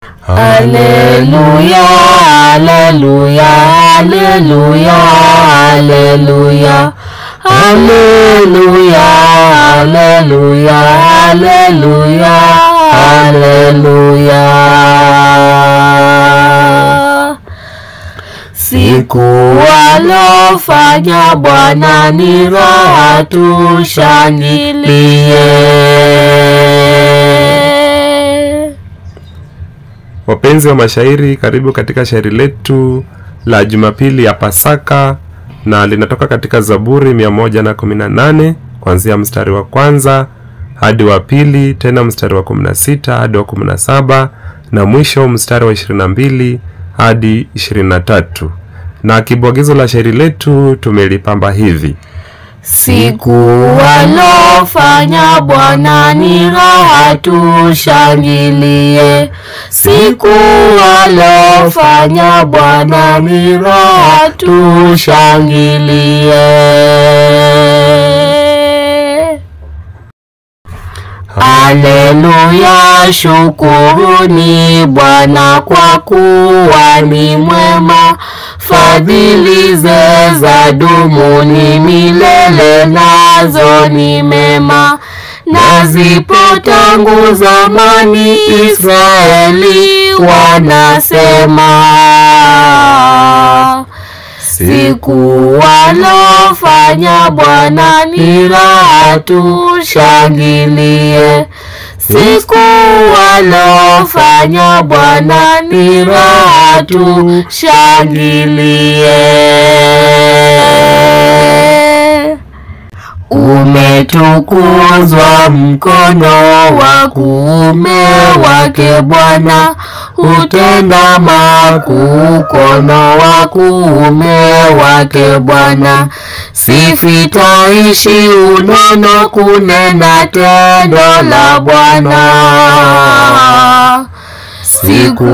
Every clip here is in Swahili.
Haleluya, haleluya, haleluya, haleluya. Haleluya, haleluya, haleluya, haleluya. Siku alofanya Bwana ni raha, tushangilie. Wapenzi wa mashairi, karibu katika shairi letu la Jumapili ya Pasaka, na linatoka katika Zaburi 118 kuanzia mstari wa 1 hadi wa 2, tena mstari wa 16 hadi wa 17, na mwisho mstari wa 22 hadi 23. Na kibwagizo la shairi letu tumelipamba hivi: siku alofanya Bwana ni raha, tushangilie. Siku alofanya Bwana ni raha, tushangilie. Haleluya, shukuruni Bwana kwa kuwa ni mwema. Fadhili za dumu ni milele, nazo ni mema. Na zipo tangu zamani, Israeli wanasema. Siku alofanya Bwana ni raha, tushangilie. Siku alofanya Bwana ni raha, tushangilie. Umetukuzwa mkono wa kuume wake Bwana, utenda makuu mkono wa kuume wake Bwana. Sifitaishi unono kunena tendo la Bwana. Siku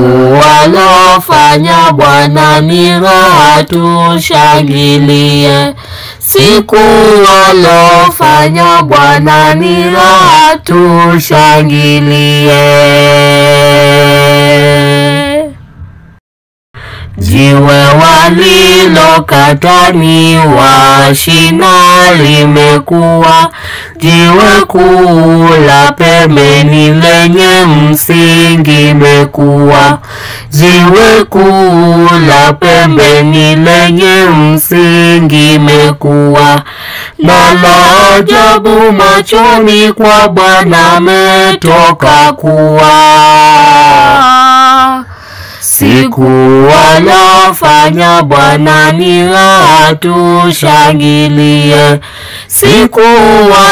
alofanya Bwana ni raha, tushangilie. Siku alofanya Bwana ni raha, tushangilie. Jiwe walilokata ni wa shina limekuwa, jiwe kuu la pembeni lenye msingi mekuwa. Jiwe kuu la pembeni lenye msingi mekuwa, na la ajabu machoni kwa Bwana metoka kuwa. Siku alofanya Bwana ni raha, tushangilie. Siku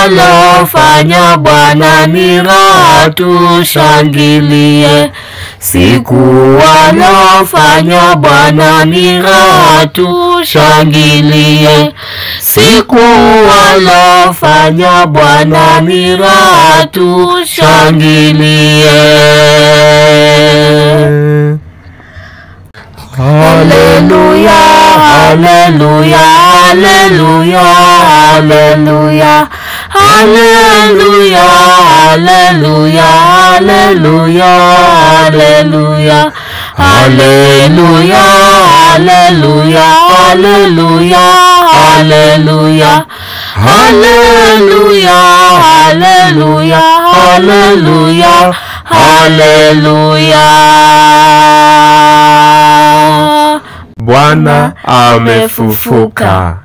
alofanya Bwana ni raha, tushangilie. Siku alofanya Bwana ni raha, tushangilie. Siku alofanya Bwana ni raha, tushangilie. Haleluya, haleluya, haleluya, haleluya. Haleluya, haleluya, haleluya, haleluya. Haleluya, haleluya, haleluya, haleluya. Haleluya, haleluya, haleluya, haleluya. Bwana amefufuka.